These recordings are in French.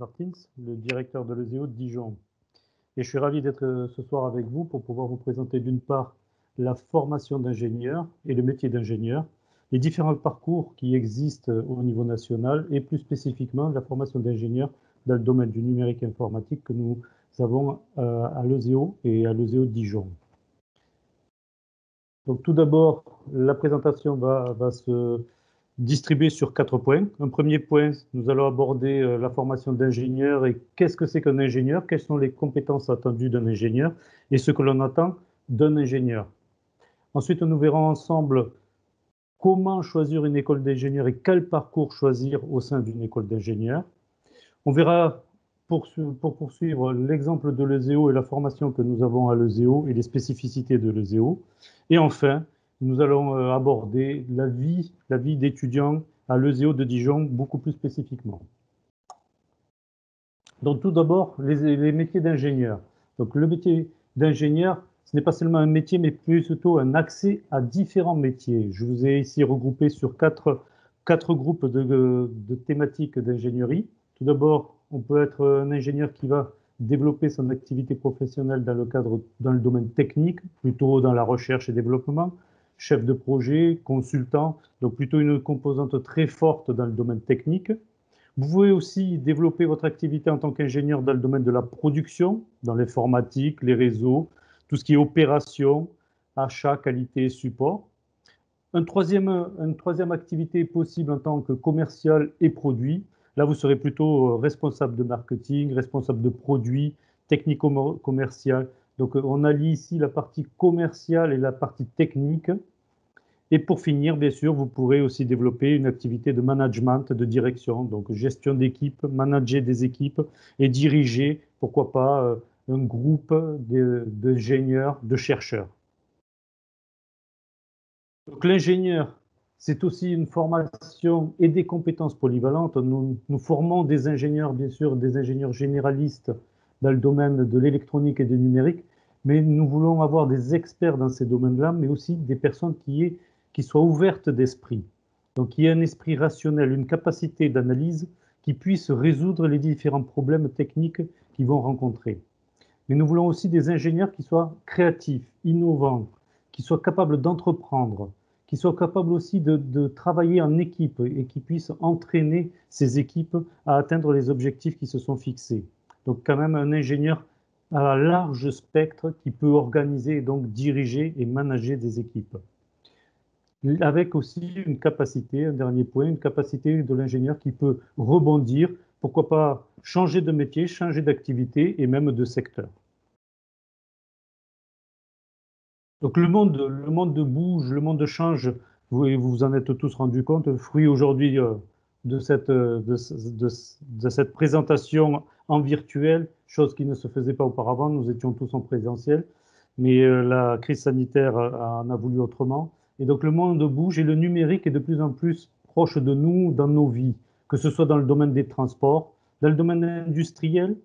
Martins, le directeur de l'ESEO de Dijon. Et je suis ravi d'être ce soir avec vous pour pouvoir vous présenter d'une part la formation d'ingénieur et le métier d'ingénieur, les différents parcours qui existent au niveau national et plus spécifiquement la formation d'ingénieur dans le domaine du numérique informatique que nous avons à l'ESEO et à l'ESEO de Dijon. Donc tout d'abord, la présentation va se distribuer sur 4 points. Un premier point, nous allons aborder la formation d'ingénieur et qu'est-ce que c'est qu'un ingénieur, quelles sont les compétences attendues d'un ingénieur et ce que l'on attend d'un ingénieur. Ensuite, nous verrons ensemble comment choisir une école d'ingénieur et quel parcours choisir au sein d'une école d'ingénieur. On verra pour poursuivre l'exemple de l'ESEO et la formation que nous avons à l'ESEO et les spécificités de l'ESEO. Et enfin, nous allons aborder la vie d'étudiant à l'ESEO de Dijon beaucoup plus spécifiquement. Donc tout d'abord, les métiers d'ingénieur. Donc le métier d'ingénieur, ce n'est pas seulement un métier, mais plutôt un accès à différents métiers. Je vous ai ici regroupé sur quatre groupes de thématiques d'ingénierie. Tout d'abord, on peut être un ingénieur qui va développer son activité professionnelle dans le domaine technique, plutôt dans la recherche et développement, chef de projet, consultant, donc plutôt une composante très forte dans le domaine technique. Vous pouvez aussi développer votre activité en tant qu'ingénieur dans le domaine de la production, dans l'informatique, les réseaux, tout ce qui est opération, achat, qualité, support. Une troisième activité est possible en tant que commercial et produit. Là, vous serez plutôt responsable de marketing, responsable de produits, technico-commercial. Donc, on allie ici la partie commerciale et la partie technique. Et pour finir, bien sûr, vous pourrez aussi développer une activité de management, de direction, donc gestion d'équipe, manager des équipes et diriger, pourquoi pas, un groupe d'ingénieurs, de chercheurs. Donc l'ingénieur, c'est aussi une formation et des compétences polyvalentes. Nous formons des ingénieurs, bien sûr, des ingénieurs généralistes dans le domaine de l'électronique et du numérique, mais nous voulons avoir des experts dans ces domaines-là, mais aussi des personnes qui soient ouvertes d'esprit. Donc qui aient un esprit rationnel, une capacité d'analyse qui puisse résoudre les différents problèmes techniques qu'ils vont rencontrer. Mais nous voulons aussi des ingénieurs qui soient créatifs, innovants, qui soient capables d'entreprendre, qui soient capables aussi de travailler en équipe et qui puissent entraîner ces équipes à atteindre les objectifs qui se sont fixés. Donc quand même un ingénieur à un large spectre qui peut organiser et donc diriger et manager des équipes. Avec aussi une capacité, un dernier point, une capacité de l'ingénieur qui peut rebondir, pourquoi pas changer de métier, changer d'activité et même de secteur. Donc le monde bouge, le monde change, vous en êtes tous rendus compte, fruit aujourd'hui de cette présentation en virtuel, chose qui ne se faisait pas auparavant, nous étions tous en présentiel, mais la crise sanitaire en a voulu autrement. Et donc le monde bouge et le numérique est de plus en plus proche de nous dans nos vies, que ce soit dans le domaine des transports, dans le domaine industriel,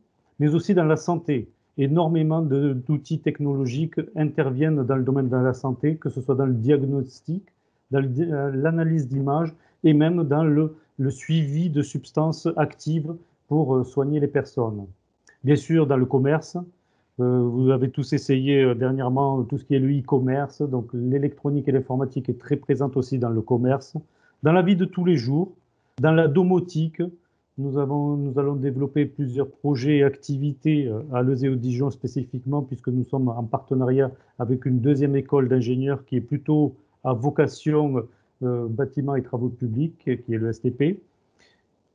mais aussi dans la santé. Énormément d'outils technologiques interviennent dans le domaine de la santé, que ce soit dans le diagnostic, dans l'analyse d'images et même dans le suivi de substances actives pour soigner les personnes. Bien sûr, dans le commerce, vous avez tous essayé dernièrement tout ce qui est le e-commerce, donc l'électronique et l'informatique est très présente aussi dans le commerce. Dans la vie de tous les jours, dans la domotique, nous allons développer plusieurs projets et activités à l'ESEO Dijon spécifiquement, puisque nous sommes en partenariat avec une deuxième école d'ingénieurs qui est plutôt à vocation bâtiments et travaux publics, qui est le STP.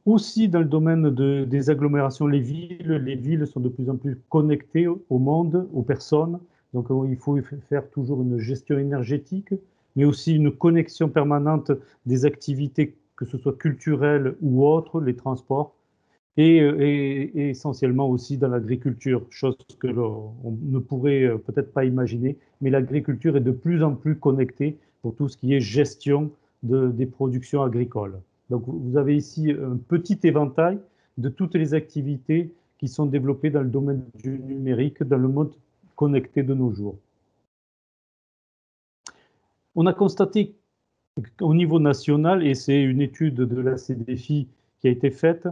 Aussi dans le domaine des agglomérations, les villes sont de plus en plus connectées au monde, aux personnes. Donc il faut faire toujours une gestion énergétique, mais aussi une connexion permanente des activités, que ce soit culturelles ou autres, les transports, et essentiellement aussi dans l'agriculture, chose que l'on ne pourrait peut-être pas imaginer, mais l'agriculture est de plus en plus connectée pour tout ce qui est gestion des productions agricoles. Donc vous avez ici un petit éventail de toutes les activités qui sont développées dans le domaine du numérique, dans le monde connecté de nos jours. On a constaté au niveau national, et c'est une étude de la CDFI qui a été faite,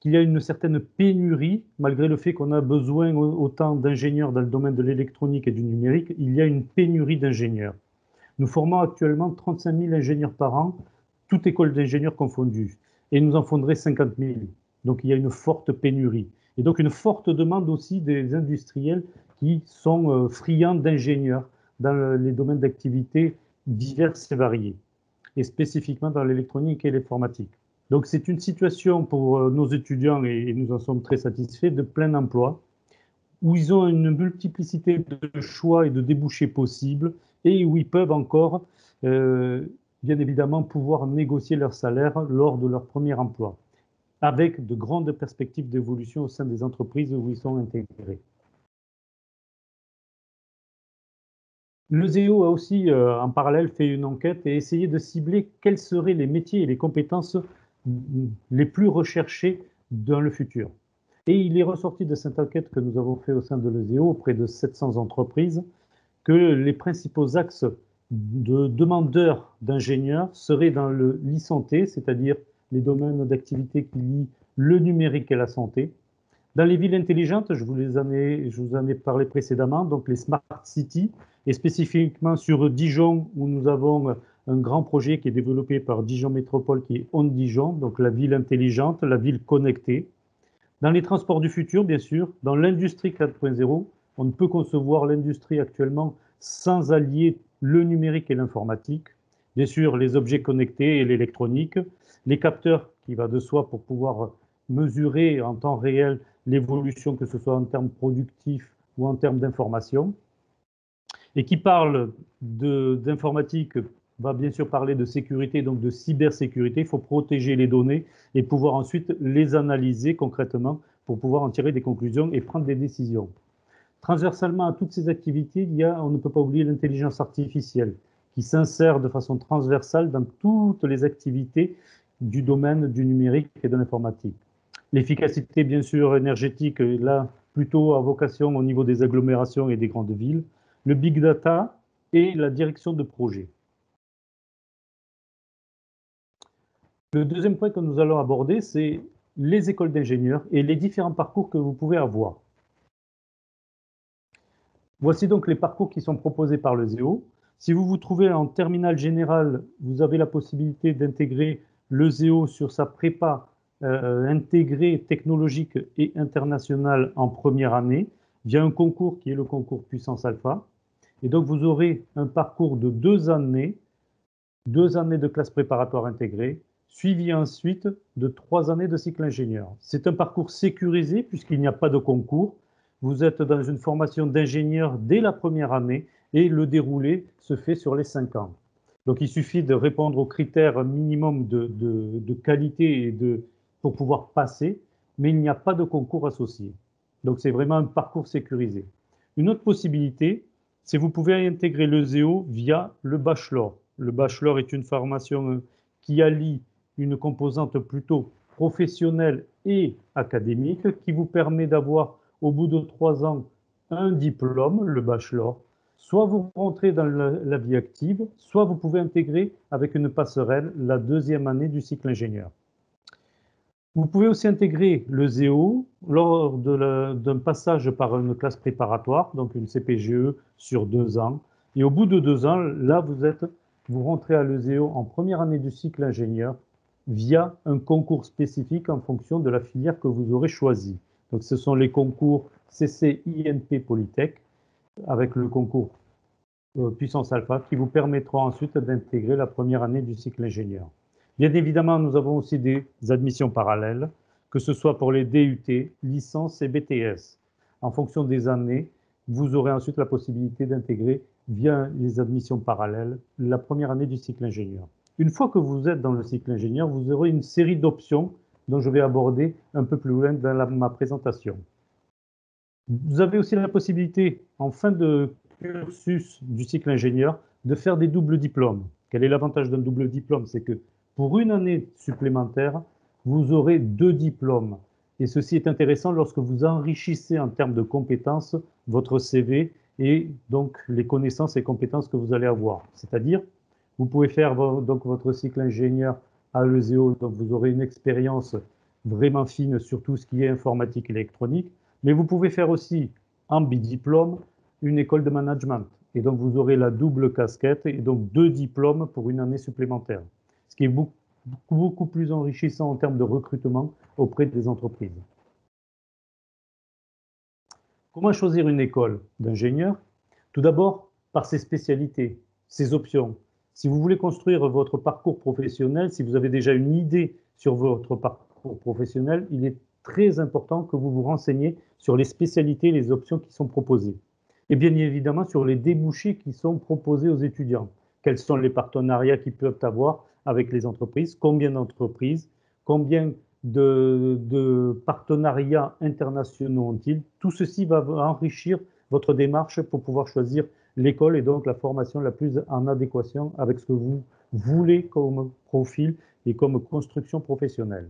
qu'il y a une certaine pénurie, malgré le fait qu'on a besoin autant d'ingénieurs dans le domaine de l'électronique et du numérique, il y a une pénurie d'ingénieurs. Nous formons actuellement 35 000 ingénieurs par an, toutes écoles d'ingénieurs confondues, et il nous en faudrait 50 000. Donc il y a une forte pénurie. Et donc une forte demande aussi des industriels qui sont friands d'ingénieurs dans les domaines d'activité divers et variés, et spécifiquement dans l'électronique et l'informatique. Donc c'est une situation pour nos étudiants, et nous en sommes très satisfaits, de plein emploi, où ils ont une multiplicité de choix et de débouchés possibles, et où ils peuvent encore, bien évidemment, pouvoir négocier leur salaire lors de leur premier emploi, avec de grandes perspectives d'évolution au sein des entreprises où ils sont intégrés. Le ZEO a aussi, en parallèle, fait une enquête et essayé de cibler quels seraient les métiers et les compétences les plus recherchés dans le futur. Et il est ressorti de cette enquête que nous avons fait au sein de l'ESEO auprès de 700 entreprises que les principaux axes de demandeurs d'ingénieurs seraient dans l'e-santé, c'est-à-dire les domaines d'activité qui lient le numérique et la santé. Dans les villes intelligentes, je vous en ai parlé précédemment, donc les smart cities, et spécifiquement sur Dijon, où nous avons un grand projet qui est développé par Dijon Métropole, qui est On Dijon, donc la ville intelligente, la ville connectée. Dans les transports du futur, bien sûr, dans l'industrie 4.0, on ne peut concevoir l'industrie actuellement sans allier le numérique et l'informatique. Bien sûr, les objets connectés et l'électronique, les capteurs qui va de soi pour pouvoir mesurer en temps réel l'évolution, que ce soit en termes productifs ou en termes d'information. Et qui parle d'informatique va bien sûr parler de sécurité, donc de cybersécurité. Il faut protéger les données et pouvoir ensuite les analyser concrètement pour pouvoir en tirer des conclusions et prendre des décisions. Transversalement à toutes ces activités, on ne peut pas oublier l'intelligence artificielle qui s'insère de façon transversale dans toutes les activités du domaine du numérique et de l'informatique. L'efficacité, bien sûr, énergétique, là, plutôt à vocation au niveau des agglomérations et des grandes villes. Le big data et la direction de projet. Le deuxième point que nous allons aborder, c'est les écoles d'ingénieurs et les différents parcours que vous pouvez avoir. Voici donc les parcours qui sont proposés par le ZEO. Si vous vous trouvez en terminale générale, vous avez la possibilité d'intégrer le ZEO sur sa prépa intégrée technologique et internationale en première année via un concours qui est le concours Puissance Alpha. Et donc vous aurez un parcours de 2 années de classe préparatoire intégrée, suivi ensuite de 3 années de cycle ingénieur. C'est un parcours sécurisé puisqu'il n'y a pas de concours. Vous êtes dans une formation d'ingénieur dès la première année et le déroulé se fait sur les 5 ans. Donc il suffit de répondre aux critères minimum de qualité pour pouvoir passer, mais il n'y a pas de concours associé. Donc c'est vraiment un parcours sécurisé. Une autre possibilité, c'est que vous pouvez intégrer le ZEO via le bachelor. Le bachelor est une formation qui allie une composante plutôt professionnelle et académique qui vous permet d'avoir au bout de 3 ans un diplôme, le bachelor. Soit vous rentrez dans la vie active, soit vous pouvez intégrer avec une passerelle la 2e année du cycle ingénieur. Vous pouvez aussi intégrer le ZEO lors d'un passage par une classe préparatoire, donc une CPGE sur 2 ans. Et au bout de 2 ans, là, vous rentrez à l'ESEO en première année du cycle ingénieur via un concours spécifique en fonction de la filière que vous aurez choisie. Donc ce sont les concours CC-INP Polytech avec le concours Puissance Alpha qui vous permettront ensuite d'intégrer la première année du cycle ingénieur. Bien évidemment, nous avons aussi des admissions parallèles, que ce soit pour les DUT, licences et BTS. En fonction des années, vous aurez ensuite la possibilité d'intégrer via les admissions parallèles la première année du cycle ingénieur. Une fois que vous êtes dans le cycle ingénieur, vous aurez une série d'options dont je vais aborder un peu plus loin dans ma présentation. Vous avez aussi la possibilité, en fin de cursus du cycle ingénieur, de faire des doubles diplômes. Quel est l'avantage d'un double diplôme? C'est que pour une année supplémentaire, vous aurez 2 diplômes. Et ceci est intéressant lorsque vous enrichissez en termes de compétences votre CV et donc les connaissances et compétences que vous allez avoir. C'est-à-dire, vous pouvez faire donc votre cycle ingénieur à l'ESEO, donc vous aurez une expérience vraiment fine sur tout ce qui est informatique électronique, mais vous pouvez faire aussi en bidiplôme une école de management. Et donc, vous aurez la double casquette et donc 2 diplômes pour une année supplémentaire, ce qui est beaucoup plus enrichissant en termes de recrutement auprès des entreprises. Comment choisir une école d'ingénieur? Tout d'abord, par ses spécialités, ses options. Si vous voulez construire votre parcours professionnel, si vous avez déjà une idée sur votre parcours professionnel, il est très important que vous vous renseigniez sur les spécialités et les options qui sont proposées. Et bien évidemment sur les débouchés qui sont proposés aux étudiants. Quels sont les partenariats qu'ils peuvent avoir avec les entreprises? Combien d'entreprises? Combien de partenariats internationaux ont-ils? Tout ceci va enrichir votre démarche pour pouvoir choisir l'école et donc la formation la plus en adéquation avec ce que vous voulez comme profil et comme construction professionnelle.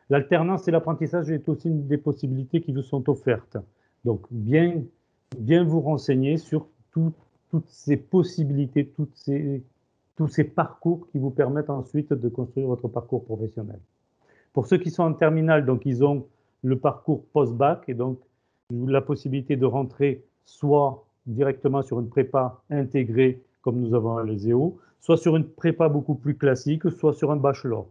L'alternance et l'apprentissage est aussi une des possibilités qui vous sont offertes. Donc, bien vous renseigner sur toutes ces possibilités, tous ces parcours qui vous permettent ensuite de construire votre parcours professionnel. Pour ceux qui sont en terminale, donc ils ont le parcours post-bac et donc la possibilité de rentrer soit directement sur une prépa intégrée comme nous avons à l'ESEO, soit sur une prépa beaucoup plus classique, soit sur un bachelor.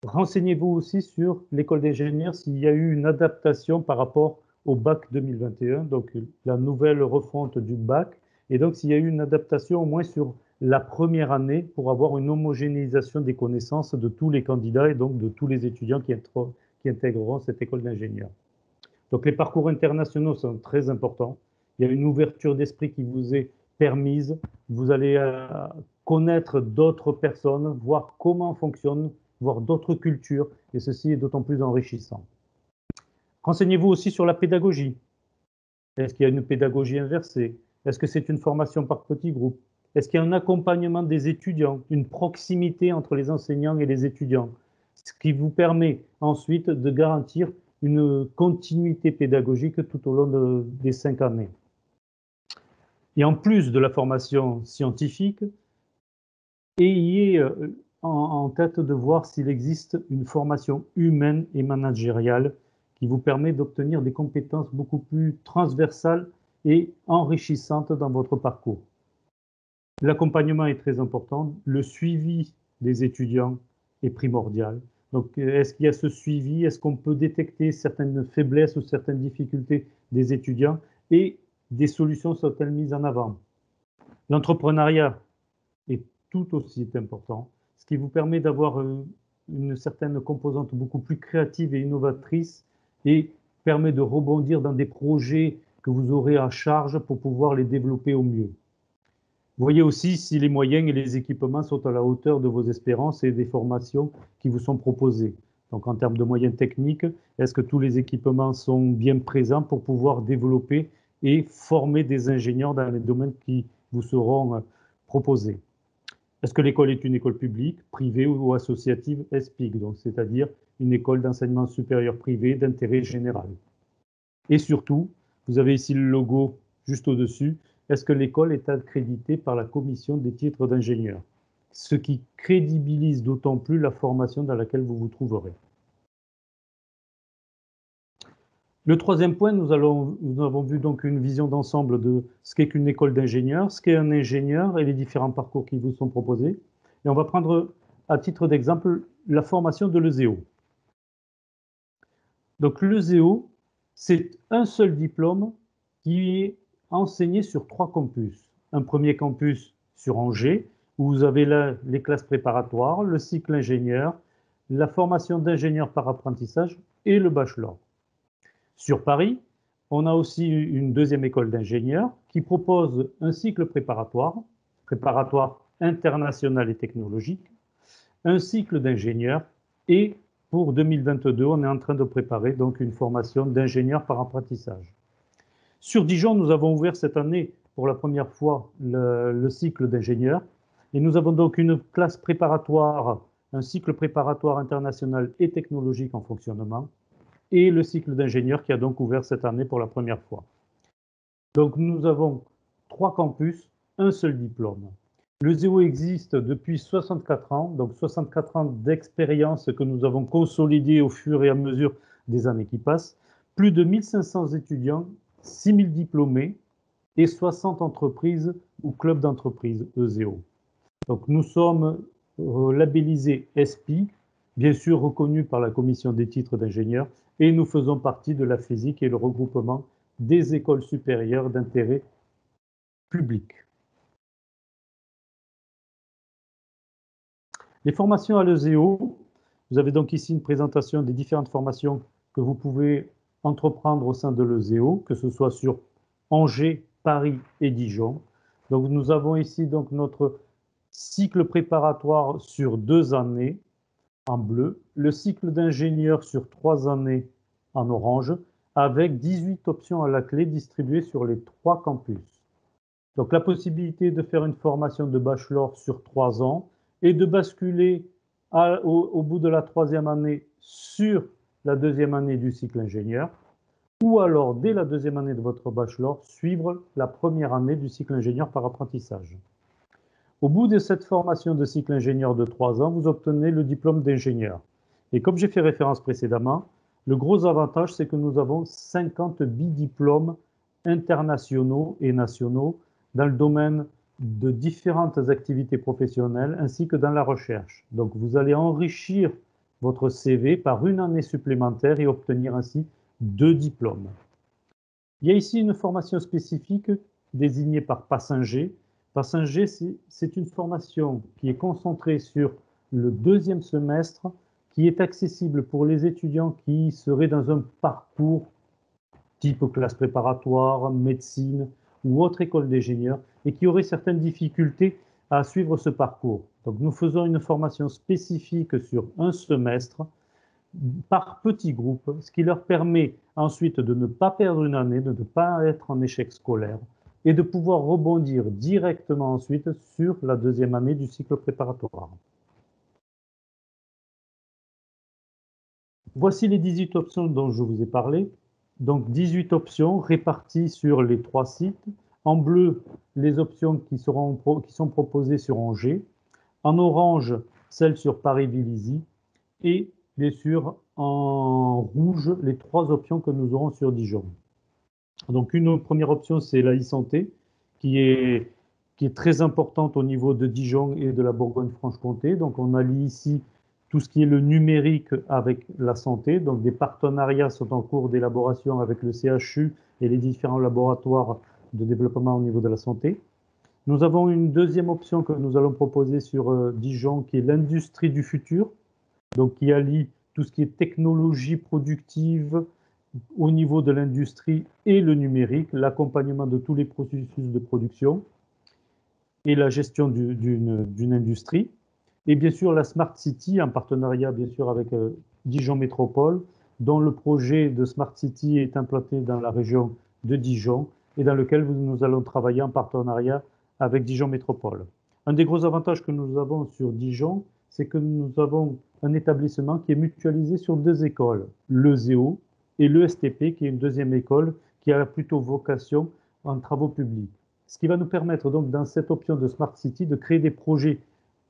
Renseignez-vous aussi sur l'école d'ingénieur s'il y a eu une adaptation par rapport au bac 2021, donc la nouvelle refonte du bac, et donc s'il y a eu une adaptation au moins sur la première année pour avoir une homogénéisation des connaissances de tous les candidats et donc de tous les étudiants qui intégreront cette école d'ingénieur. Donc les parcours internationaux sont très importants. Il y a une ouverture d'esprit qui vous est permise. Vous allez connaître d'autres personnes, voir comment fonctionnent, voir d'autres cultures, et ceci est d'autant plus enrichissant. Renseignez-vous aussi sur la pédagogie. Est-ce qu'il y a une pédagogie inversée? Est-ce que c'est une formation par petits groupes? Est-ce qu'il y a un accompagnement des étudiants, une proximité entre les enseignants et les étudiants, ce qui vous permet ensuite de garantir une continuité pédagogique tout au long des 5 années. Et en plus de la formation scientifique, ayez en tête de voir s'il existe une formation humaine et managériale qui vous permet d'obtenir des compétences beaucoup plus transversales et enrichissantes dans votre parcours. L'accompagnement est très important, le suivi des étudiants est primordial. Donc, est-ce qu'il y a ce suivi? Est-ce qu'on peut détecter certaines faiblesses ou certaines difficultés des étudiants et des solutions sont-elles mises en avant? L'entrepreneuriat est tout aussi important, ce qui vous permet d'avoir une certaine composante beaucoup plus créative et innovatrice et permet de rebondir dans des projets que vous aurez à charge pour pouvoir les développer au mieux. Voyez aussi si les moyens et les équipements sont à la hauteur de vos espérances et des formations qui vous sont proposées. Donc en termes de moyens techniques, est-ce que tous les équipements sont bien présents pour pouvoir développer et former des ingénieurs dans les domaines qui vous seront proposés? Est-ce que l'école est une école publique, privée ou associative ESPIG, donc c'est-à-dire une école d'enseignement supérieur privé d'intérêt général? Et surtout, vous avez ici le logo juste au-dessus. Est-ce que l'école est accréditée par la commission des titres d'ingénieur? Ce qui crédibilise d'autant plus la formation dans laquelle vous vous trouverez. Le troisième point, nous avons vu donc une vision d'ensemble de ce qu'est qu'une école d'ingénieur, ce qu'est un ingénieur et les différents parcours qui vous sont proposés. Et on va prendre à titre d'exemple la formation de l'ESEO. Donc l'ESEO, c'est un seul diplôme qui est enseigné sur 3 campus. Un premier campus sur Angers, où vous avez là les classes préparatoires, le cycle ingénieur, la formation d'ingénieur par apprentissage et le bachelor. Sur Paris, on a aussi une deuxième école d'ingénieurs qui propose un cycle préparatoire, préparatoire international et technologique, un cycle d'ingénieurs et pour 2022, on est en train de préparer donc une formation d'ingénieur par apprentissage. Sur Dijon, nous avons ouvert cette année pour la première fois le cycle d'ingénieurs et nous avons donc une classe préparatoire, un cycle préparatoire international et technologique en fonctionnement et le cycle d'ingénieur qui a donc ouvert cette année pour la première fois. Donc nous avons 3 campus, un seul diplôme. Le ZEO existe depuis 64 ans, donc 64 ans d'expérience que nous avons consolidée au fur et à mesure des années qui passent. Plus de 1500 étudiants, 6000 diplômés et 60 entreprises ou clubs d'entreprises EZEO. Donc nous sommes labellisés ESPI, bien sûr reconnus par la commission des titres d'ingénieur, et nous faisons partie de la FESI, qui est le regroupement des écoles supérieures d'intérêt public. Les formations à l'EZEO, vous avez donc ici une présentation des différentes formations que vous pouvez entreprendre au sein de l'EZEO, que ce soit sur Angers, Paris et Dijon. Donc nous avons ici donc notre cycle préparatoire sur 2 années en bleu, le cycle d'ingénieur sur 3 années en orange, avec 18 options à la clé distribuées sur les 3 campus. Donc la possibilité de faire une formation de bachelor sur 3 ans et de basculer au bout de la 3e année sur la 2e année du cycle ingénieur, ou alors dès la 2e année de votre bachelor, suivre la 1re année du cycle ingénieur par apprentissage. Au bout de cette formation de cycle ingénieur de 3 ans, vous obtenez le diplôme d'ingénieur. Et comme j'ai fait référence précédemment, le gros avantage, c'est que nous avons 50 bidiplômes internationaux et nationaux dans le domaine de différentes activités professionnelles ainsi que dans la recherche. Donc vous allez enrichir votre CV par une année supplémentaire et obtenir ainsi 2 diplômes. Il y a ici une formation spécifique désignée par Passenger. Passenger, c'est une formation qui est concentrée sur le 2e semestre, qui est accessible pour les étudiants qui seraient dans un parcours type classe préparatoire, médecine ou autre école d'ingénieur et qui auraient certaines difficultés à suivre ce parcours. Donc nous faisons une formation spécifique sur un semestre par petits groupes, ce qui leur permet ensuite de ne pas perdre une année, de ne pas être en échec scolaire et de pouvoir rebondir directement ensuite sur la 2e année du cycle préparatoire. Voici les 18 options dont je vous ai parlé. Donc 18 options réparties sur les 3 sites. En bleu, les options qui sont proposées sur Angers. En orange, celles sur Paris-Vélizy. Et bien sûr, en rouge, les 3 options que nous aurons sur Dijon. Donc une première option, c'est la e-santé, qui est très importante au niveau de Dijon et de la Bourgogne-Franche-Comté. Donc on allie ici tout ce qui est le numérique avec la santé. Donc des partenariats sont en cours d'élaboration avec le CHU et les différents laboratoires de développement au niveau de la santé. Nous avons une deuxième option que nous allons proposer sur Dijon, qui est l'industrie du futur, donc qui allie tout ce qui est technologie productive au niveau de l'industrie et le numérique, l'accompagnement de tous les processus de production et la gestion d'une industrie. Et bien sûr, la Smart City, en partenariat bien sûr avec Dijon Métropole, dont le projet de Smart City est implanté dans la région de Dijon et dans lequel nous allons travailler en partenariat avec Dijon Métropole. Un des gros avantages que nous avons sur Dijon, c'est que nous avons un établissement qui est mutualisé sur 2 écoles, le ZEO et l'ESTP, qui est une 2e école qui a plutôt vocation en travaux publics. Ce qui va nous permettre donc dans cette option de Smart City de créer des projets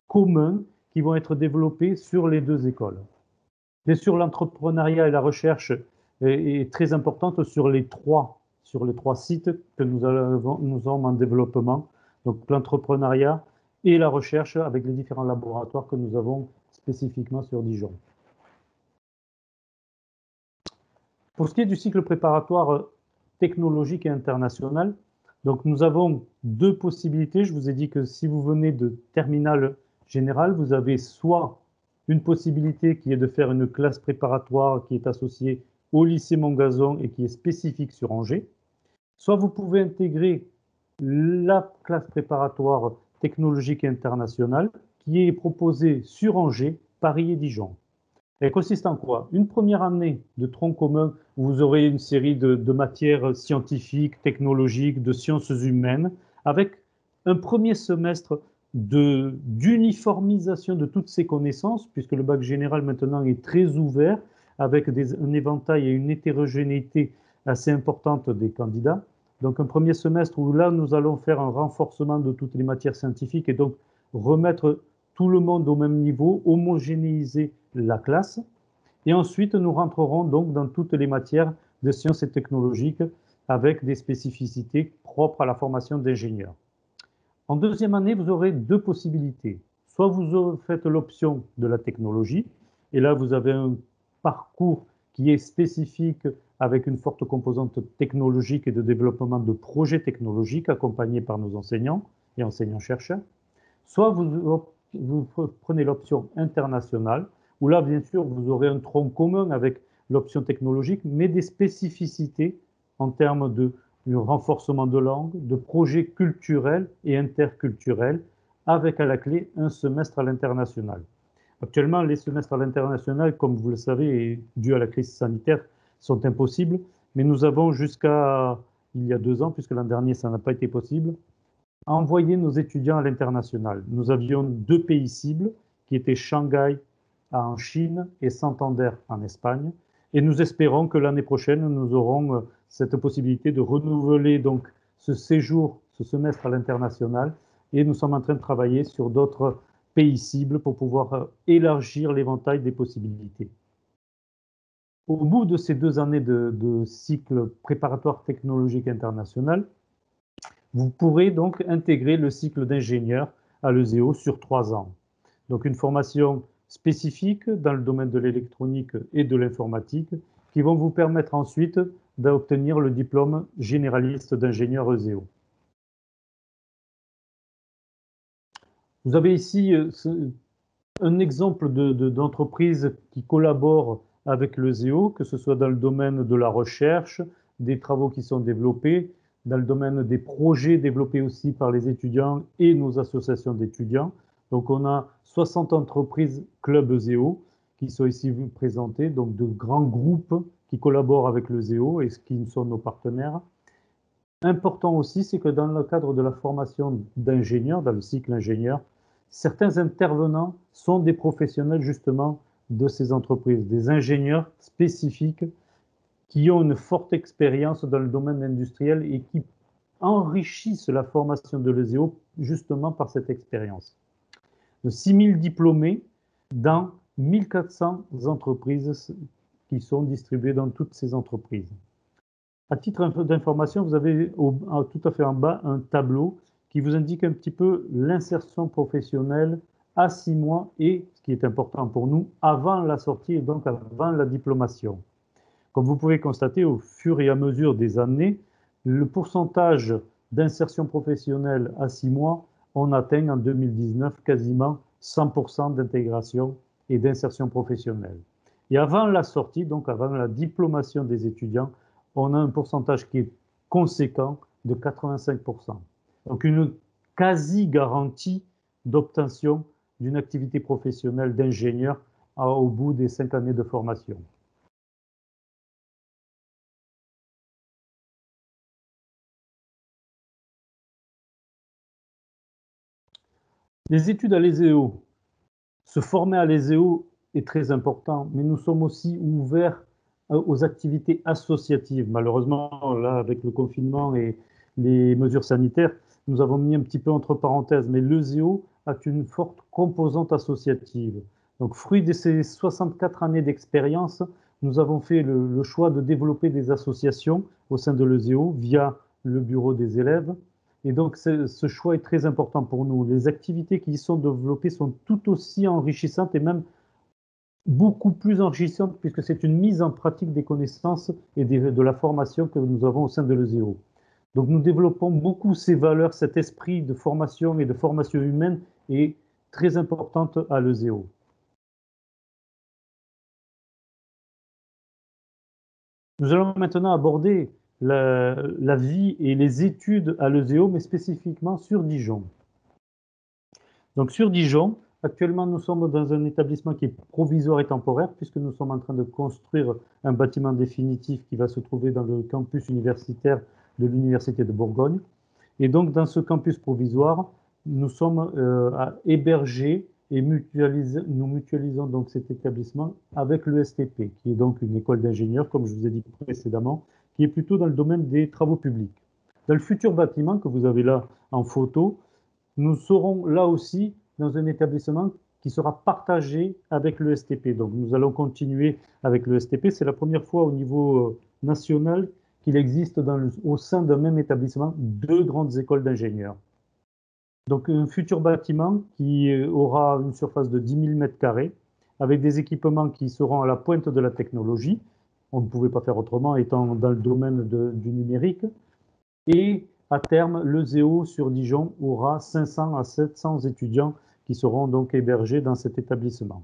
communs qui vont être développés sur les 2 écoles. Bien sûr, l'entrepreneuriat et la recherche est très importante sur les 3 sites que nous avons en développement. Donc l'entrepreneuriat et la recherche avec les différents laboratoires que nous avons spécifiquement sur Dijon. Pour ce qui est du cycle préparatoire technologique et international, donc nous avons 2 possibilités. Je vous ai dit que si vous venez de terminale générale, vous avez soit une possibilité qui est de faire une classe préparatoire qui est associée au lycée Montgazon et qui est spécifique sur Angers, soit vous pouvez intégrer la classe préparatoire technologique et internationale qui est proposée sur Angers, Paris et Dijon. Elle consiste en quoi? Une première année de tronc commun où vous aurez une série de matières scientifiques, technologiques, de sciences humaines, avec un premier semestre d'uniformisation de toutes ces connaissances, puisque le bac général maintenant est très ouvert, avec un éventail et une hétérogénéité assez importante des candidats. Donc un premier semestre où là, nous allons faire un renforcement de toutes les matières scientifiques et donc remettre tout le monde au même niveau, homogénéiser la classe. Et ensuite, nous rentrerons donc dans toutes les matières de sciences et technologiques avec des spécificités propres à la formation d'ingénieurs. En deuxième année, vous aurez deux possibilités. Soit vous faites l'option de la technologie, et là, vous avez un parcours qui est spécifique avec une forte composante technologique et de développement de projets technologiques accompagnés par nos enseignants et enseignants-chercheurs. Soit vous prenez l'option internationale, où là, bien sûr, vous aurez un tronc commun avec l'option technologique, mais des spécificités en termes de renforcement de langue, de projets culturels et interculturels, avec à la clé un semestre à l'international. Actuellement, les semestres à l'international, comme vous le savez, et dû à la crise sanitaire, sont impossibles, mais nous avons jusqu'à il y a 2 ans, puisque l'an dernier, ça n'a pas été possible, envoyer nos étudiants à l'international. Nous avions 2 pays cibles, qui étaient Shanghai en Chine et Santander en Espagne. Et nous espérons que l'année prochaine, nous aurons cette possibilité de renouveler donc ce séjour, ce semestre à l'international. Et nous sommes en train de travailler sur d'autres pays cibles pour pouvoir élargir l'éventail des possibilités. Au bout de ces 2 années de cycle préparatoire technologique international, vous pourrez donc intégrer le cycle d'ingénieur à l'ESEO sur 3 ans. Donc une formation spécifique dans le domaine de l'électronique et de l'informatique qui vont vous permettre ensuite d'obtenir le diplôme généraliste d'ingénieur ESEO. Vous avez ici un exemple d'entreprise qui collabore avec l'ESEO, que ce soit dans le domaine de la recherche, des travaux qui sont développés, dans le domaine des projets développés aussi par les étudiants et nos associations d'étudiants. Donc on a 60 entreprises club ESEO qui sont ici présentées, donc de grands groupes qui collaborent avec l'ESEO et qui sont nos partenaires. Important aussi, c'est que dans le cadre de la formation d'ingénieurs, dans le cycle ingénieur, certains intervenants sont des professionnels justement de ces entreprises, des ingénieurs spécifiques qui ont une forte expérience dans le domaine industriel et qui enrichissent la formation de l'ESEO justement par cette expérience. De 6000 diplômés dans 1400 entreprises qui sont distribuées dans toutes ces entreprises. À titre d'information, vous avez tout à fait en bas un tableau qui vous indique un petit peu l'insertion professionnelle à 6 mois et, ce qui est important pour nous, avant la sortie et donc avant la diplomation. Comme vous pouvez constater, au fur et à mesure des années, le pourcentage d'insertion professionnelle à 6 mois, on atteint en 2019 quasiment 100% d'intégration et d'insertion professionnelle. Et avant la sortie, donc avant la diplomation des étudiants, on a un pourcentage qui est conséquent de 85%. Donc une quasi-garantie d'obtention d'une activité professionnelle d'ingénieur au bout des 5 années de formation. Les études à l'ESEO, se former à l'ESEO est très important, mais nous sommes aussi ouverts aux activités associatives. Malheureusement, là, avec le confinement et les mesures sanitaires, nous avons mis un petit peu entre parenthèses, mais l'ESEO a une forte composante associative. Donc, fruit de ces 64 années d'expérience, nous avons fait le choix de développer des associations au sein de l'ESEO via le bureau des élèves. Et donc, ce choix est très important pour nous. Les activités qui y sont développées sont tout aussi enrichissantes et même beaucoup plus enrichissante puisque c'est une mise en pratique des connaissances et de la formation que nous avons au sein de l'ESEO. Donc nous développons beaucoup ces valeurs, cet esprit de formation et de formation humaine est très importante à l'ESEO. Nous allons maintenant aborder la vie et les études à l'ESEO, mais spécifiquement sur Dijon. Donc sur Dijon, actuellement nous sommes dans un établissement qui est provisoire et temporaire puisque nous sommes en train de construire un bâtiment définitif qui va se trouver dans le campus universitaire de l'Université de Bourgogne. Et donc dans ce campus provisoire, nous sommes hébergés et nous mutualisons donc cet établissement avec l'ESTP, qui est donc une école d'ingénieurs, comme je vous ai dit précédemment, qui est plutôt dans le domaine des travaux publics. Dans le futur bâtiment que vous avez là en photo, nous serons là aussi dans un établissement qui sera partagé avec le STP. Donc nous allons continuer avec le STP. C'est la première fois au niveau national qu'il existe au sein d'un même établissement deux grandes écoles d'ingénieurs. Donc un futur bâtiment qui aura une surface de 10 000 m² avec des équipements qui seront à la pointe de la technologie. On ne pouvait pas faire autrement étant dans le domaine du numérique. Et à terme, le ZEO sur Dijon aura 500 à 700 étudiants qui seront donc hébergés dans cet établissement.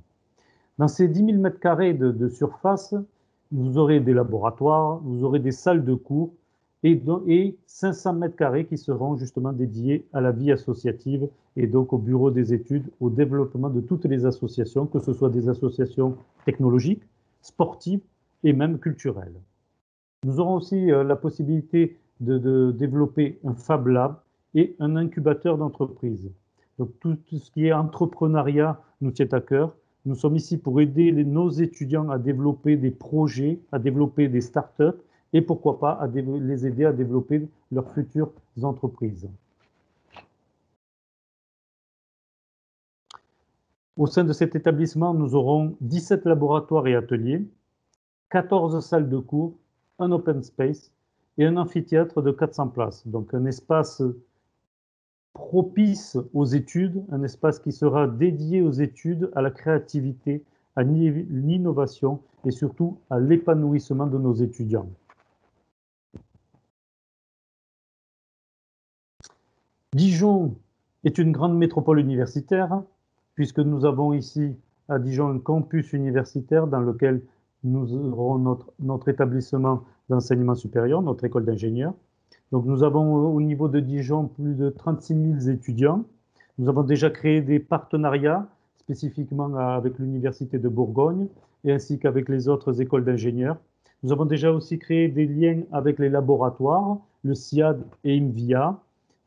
Dans ces 10 000 m² de surface, vous aurez des laboratoires, vous aurez des salles de cours et 500 m² qui seront justement dédiés à la vie associative et donc au bureau des études, au développement de toutes les associations, que ce soit des associations technologiques, sportives et même culturelles. Nous aurons aussi la possibilité de développer un Fab Lab et un incubateur d'entreprise. Donc tout ce qui est entrepreneuriat nous tient à cœur. Nous sommes ici pour aider nos étudiants à développer des projets, à développer des startups et pourquoi pas à les aider à développer leurs futures entreprises. Au sein de cet établissement, nous aurons 17 laboratoires et ateliers, 14 salles de cours, un open space et un amphithéâtre de 400 places. Donc un espace propice aux études, un espace qui sera dédié aux études, à la créativité, à l'innovation et surtout à l'épanouissement de nos étudiants. Dijon est une grande métropole universitaire, puisque nous avons ici à Dijon un campus universitaire dans lequel nous aurons notre établissement d'enseignement supérieur, notre école d'ingénieurs. Donc nous avons au niveau de Dijon plus de 36 000 étudiants. Nous avons déjà créé des partenariats spécifiquement avec l'Université de Bourgogne et ainsi qu'avec les autres écoles d'ingénieurs. Nous avons déjà aussi créé des liens avec les laboratoires, le SIAD et INVIA.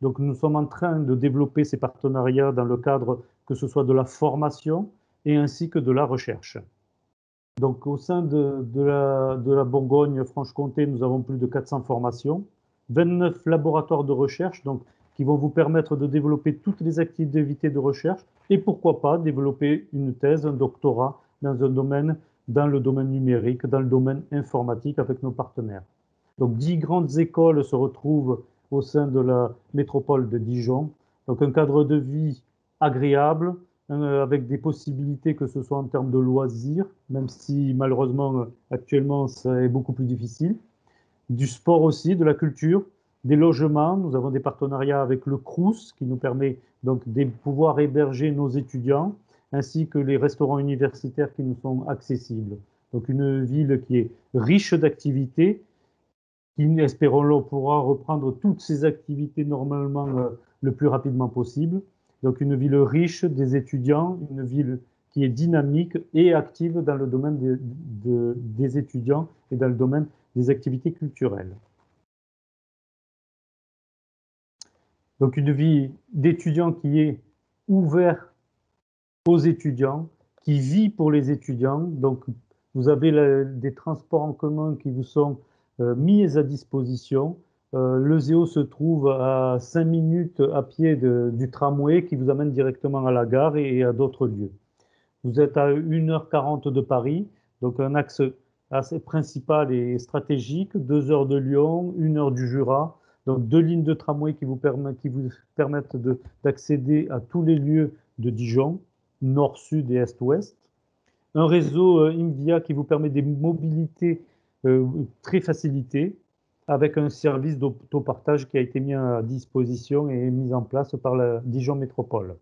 Donc nous sommes en train de développer ces partenariats dans le cadre que ce soit de la formation et ainsi que de la recherche. Donc au sein de la Bourgogne-Franche-Comté, nous avons plus de 400 formations, 29 laboratoires de recherche donc, qui vont vous permettre de développer toutes les activités de recherche et pourquoi pas développer une thèse, un doctorat dans le domaine numérique, dans le domaine informatique avec nos partenaires. Donc 10 grandes écoles se retrouvent au sein de la métropole de Dijon. Donc un cadre de vie agréable, avec des possibilités que ce soit en termes de loisirs, même si malheureusement actuellement c'est beaucoup plus difficile, du sport aussi, de la culture, des logements. Nous avons des partenariats avec le Crous qui nous permet donc de pouvoir héberger nos étudiants, ainsi que les restaurants universitaires qui nous sont accessibles. Donc une ville qui est riche d'activités, qui, espérons-le, pourra reprendre toutes ses activités normalement le plus rapidement possible. Donc une ville riche des étudiants, une ville qui est dynamique et active dans le domaine des étudiants et dans le domaine des activités culturelles. Donc une vie d'étudiant qui est ouverte aux étudiants, qui vit pour les étudiants. Donc vous avez des transports en commun qui vous sont mis à disposition. Le ZEO se trouve à 5 minutes à pied du tramway qui vous amène directement à la gare et à d'autres lieux. Vous êtes à 1h40 de Paris, donc un axe assez principal et stratégique, 2 heures de Lyon, 1 heure du Jura, donc 2 lignes de tramway qui vous permettent d'accéder à tous les lieux de Dijon, nord, sud et est-ouest. Un réseau INVIA qui vous permet des mobilités très facilitées, avec un service d'autopartage qui a été mis à disposition et mis en place par la Dijon Métropole.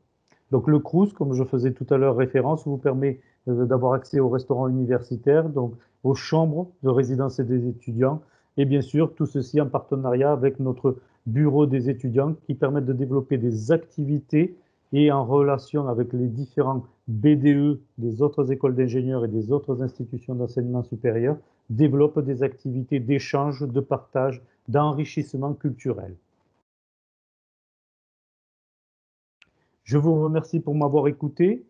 Donc le Crous, comme je faisais tout à l'heure référence, vous permet d'avoir accès aux restaurants universitaires, donc aux chambres de résidence des étudiants, et bien sûr tout ceci en partenariat avec notre bureau des étudiants qui permettent de développer des activités et en relation avec les différents BDE des autres écoles d'ingénieurs et des autres institutions d'enseignement supérieur, développent des activités d'échange, de partage, d'enrichissement culturel. Je vous remercie pour m'avoir écouté.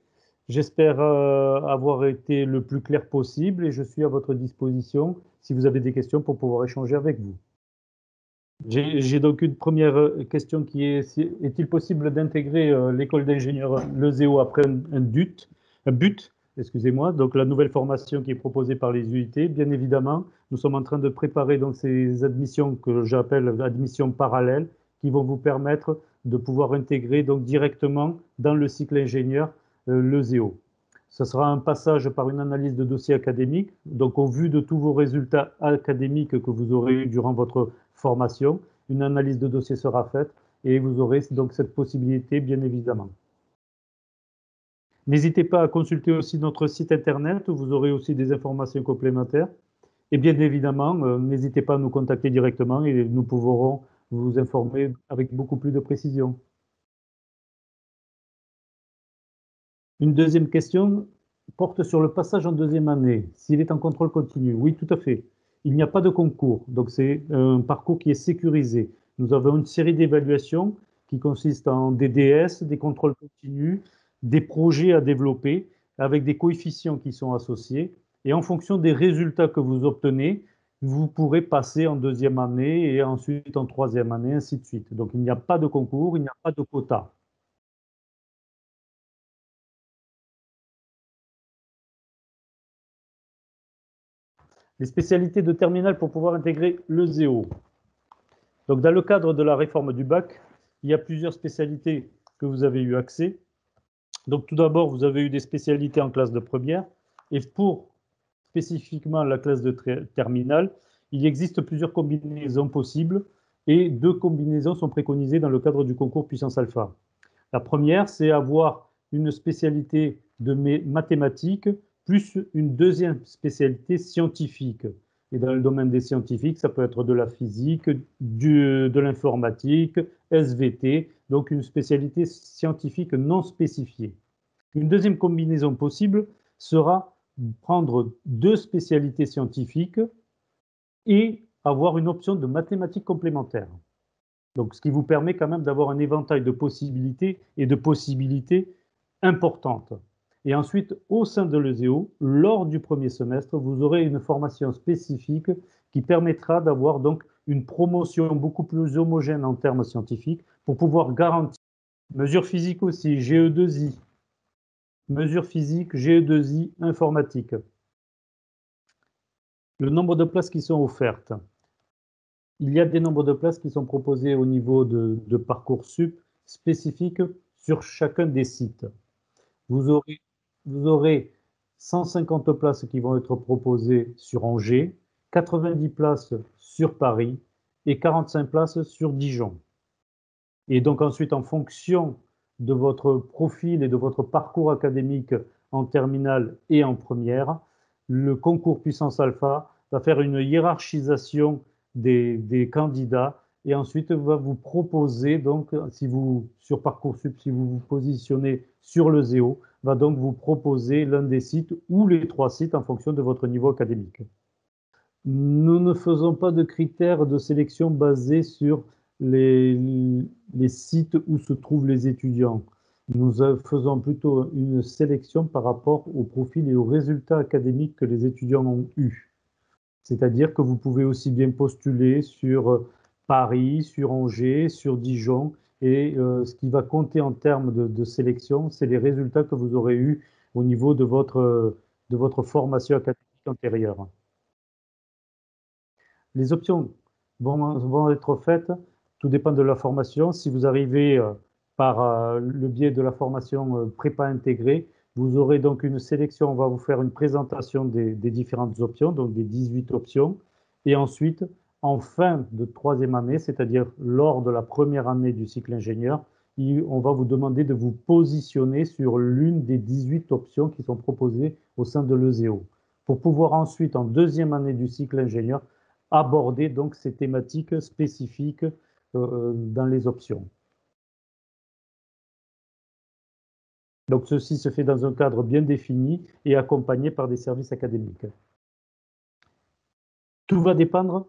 J'espère avoir été le plus clair possible et je suis à votre disposition si vous avez des questions pour pouvoir échanger avec vous. J'ai donc une première question qui est, est-il possible d'intégrer l'école d'ingénieur, le ZEO, après un but, excusez-moi, donc la nouvelle formation qui est proposée par les UIT, bien évidemment, nous sommes en train de préparer donc ces admissions que j'appelle admissions parallèles, qui vont vous permettre de pouvoir intégrer donc directement dans le cycle ingénieur le ZEO. Ce sera un passage par une analyse de dossier académique. Donc, au vu de tous vos résultats académiques que vous aurez eu durant votre formation, une analyse de dossier sera faite et vous aurez donc cette possibilité, bien évidemment. N'hésitez pas à consulter aussi notre site internet, où vous aurez aussi des informations complémentaires. Et bien évidemment, n'hésitez pas à nous contacter directement et nous pourrons vous informer avec beaucoup plus de précision. Une deuxième question porte sur le passage en deuxième année, s'il est en contrôle continu. Oui, tout à fait. Il n'y a pas de concours, donc c'est un parcours qui est sécurisé. Nous avons une série d'évaluations qui consistent en des DS, des contrôles continus, des projets à développer avec des coefficients qui sont associés. Et en fonction des résultats que vous obtenez, vous pourrez passer en deuxième année et ensuite en troisième année, ainsi de suite. Donc il n'y a pas de concours, il n'y a pas de quota. Les spécialités de terminale pour pouvoir intégrer le ZEO. Donc, dans le cadre de la réforme du bac, il y a plusieurs spécialités que vous avez eu accès. Donc, tout d'abord, vous avez eu des spécialités en classe de première. Et pour spécifiquement la classe de terminale, il existe plusieurs combinaisons possibles et deux combinaisons sont préconisées dans le cadre du concours Puissance Alpha. La première, c'est avoir une spécialité de mathématiques plus une deuxième spécialité scientifique. Et dans le domaine des scientifiques, ça peut être de la physique, de l'informatique, SVT, donc une spécialité scientifique non spécifiée. Une deuxième combinaison possible sera prendre deux spécialités scientifiques et avoir une option de mathématiques complémentaires. Donc, ce qui vous permet quand même d'avoir un éventail de possibilités et de possibilités importantes. Et ensuite, au sein de l'ESEO, lors du premier semestre, vous aurez une formation spécifique qui permettra d'avoir donc une promotion beaucoup plus homogène en termes scientifiques pour pouvoir garantir mesures physiques aussi, GE2I, mesures physiques, GE2I, informatique. Le nombre de places qui sont offertes. Il y a des nombres de places qui sont proposés au niveau de Parcoursup spécifiques sur chacun des sites. Vous aurez 150 places qui vont être proposées sur Angers, 90 places sur Paris et 45 places sur Dijon. Et donc ensuite, en fonction de votre profil et de votre parcours académique en terminale et en première, le concours Puissance Alpha va faire une hiérarchisation des candidats et ensuite va vous proposer, donc, si vous, sur Parcoursup, si vous vous positionnez sur le ZEO, va donc vous proposer l'un des sites ou les trois sites en fonction de votre niveau académique. Nous ne faisons pas de critères de sélection basés sur les sites où se trouvent les étudiants. Nous faisons plutôt une sélection par rapport au profil et aux résultats académiques que les étudiants ont eus. C'est-à-dire que vous pouvez aussi bien postuler sur Paris, sur Angers, sur Dijon, et ce qui va compter en termes de sélection, c'est les résultats que vous aurez eus au niveau de votre formation académique antérieure. Les options vont être faites, tout dépend de la formation. Si vous arrivez par le biais de la formation prépa intégrée, vous aurez donc une sélection, on va vous faire une présentation des différentes options, donc des 18 options. Et ensuite, en fin de troisième année, c'est-à-dire lors de la première année du cycle ingénieur, on va vous demander de vous positionner sur l'une des 18 options qui sont proposées au sein de l'ESEO, pour pouvoir ensuite, en deuxième année du cycle ingénieur, aborder donc ces thématiques spécifiques dans les options. Donc ceci se fait dans un cadre bien défini et accompagné par des services académiques. Tout va dépendre,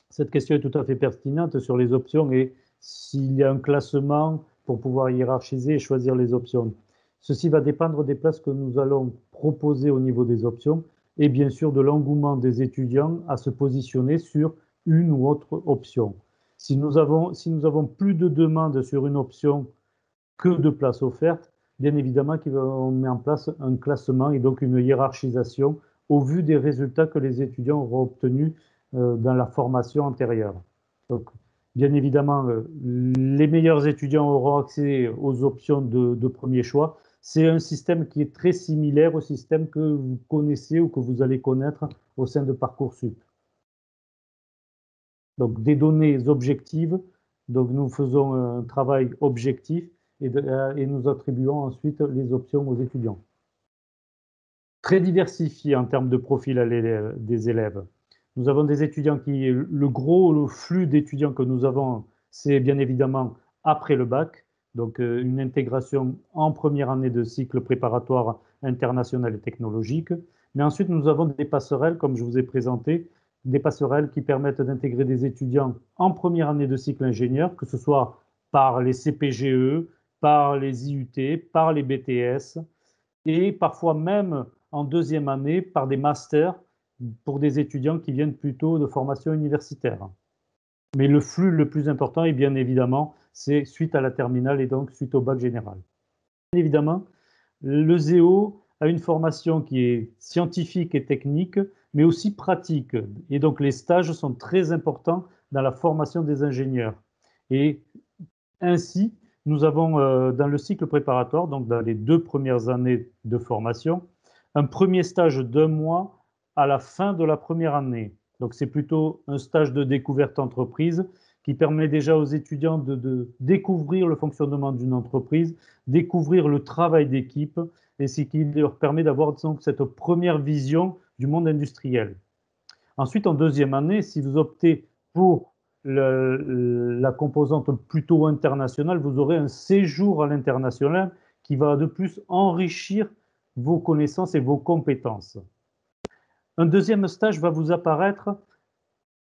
cette question est tout à fait pertinente sur les options et s'il y a un classement pour pouvoir hiérarchiser et choisir les options. Ceci va dépendre des places que nous allons proposer au niveau des options et bien sûr de l'engouement des étudiants à se positionner sur une ou autre option. Si nous avons plus de demandes sur une option que de places offertes, bien évidemment qu'on met en place un classement et donc une hiérarchisation au vu des résultats que les étudiants auront obtenus dans la formation antérieure. Donc, bien évidemment, les meilleurs étudiants auront accès aux options de premier choix. C'est un système qui est très similaire au système que vous connaissez ou que vous allez connaître au sein de Parcoursup. Donc, des données objectives. Donc, nous faisons un travail objectif et nous attribuons ensuite les options aux étudiants. Très diversifié en termes de profil des élèves. Nous avons des étudiants le flux d'étudiants que nous avons, c'est bien évidemment après le bac, donc une intégration en première année de cycle préparatoire international et technologique. Mais ensuite, nous avons des passerelles, comme je vous ai présenté, des passerelles qui permettent d'intégrer des étudiants en première année de cycle ingénieur, que ce soit par les CPGE, par les IUT, par les BTS, et parfois même en deuxième année par des masters pour des étudiants qui viennent plutôt de formation universitaire. Mais le flux le plus important, et bien évidemment, c'est suite à la terminale et donc suite au bac général. Bien évidemment, le ZEO a une formation qui est scientifique et technique, mais aussi pratique. Et donc les stages sont très importants dans la formation des ingénieurs. Et ainsi, nous avons dans le cycle préparatoire, donc dans les 2 premières années de formation, un premier stage d'1 mois à la fin de la première année. Donc c'est plutôt un stage de découverte entreprise qui permet déjà aux étudiants de découvrir le fonctionnement d'une entreprise, découvrir le travail d'équipe, et ce qui leur permet d'avoir cette première vision du monde industriel. Ensuite, en deuxième année, si vous optez pour la composante plutôt internationale, vous aurez un séjour à l'international qui va de plus enrichir vos connaissances et vos compétences. Un deuxième stage va vous apparaître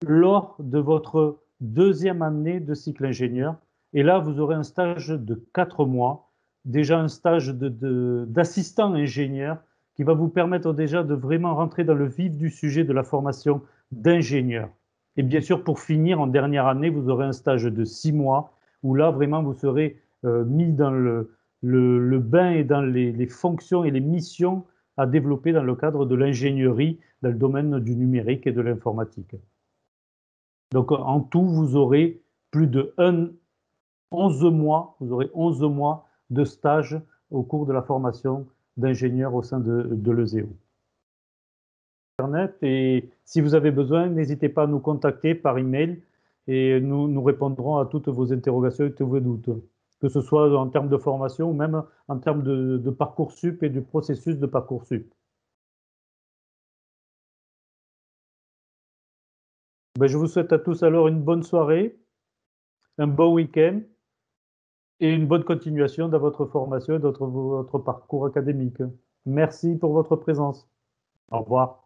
lors de votre deuxième année de cycle ingénieur. Et là, vous aurez un stage de 4 mois, déjà un stage d'assistant ingénieur qui va vous permettre déjà de vraiment rentrer dans le vif du sujet de la formation d'ingénieur. Et bien sûr, pour finir, en dernière année, vous aurez un stage de 6 mois où là, vraiment, vous serez mis dans le bain et dans les fonctions et les missions à développer dans le cadre de l'ingénierie, dans le domaine du numérique et de l'informatique. Donc en tout, vous aurez plus de 11 mois, vous aurez 11 mois de stage au cours de la formation d'ingénieur au sein de l'ESEO. Internet, et si vous avez besoin, n'hésitez pas à nous contacter par email et nous répondrons à toutes vos interrogations et tous vos doutes, que ce soit en termes de formation ou même en termes de Parcoursup et du processus de Parcoursup. Ben, je vous souhaite à tous alors une bonne soirée, un bon week-end et une bonne continuation dans votre formation et dans votre parcours académique. Merci pour votre présence. Au revoir.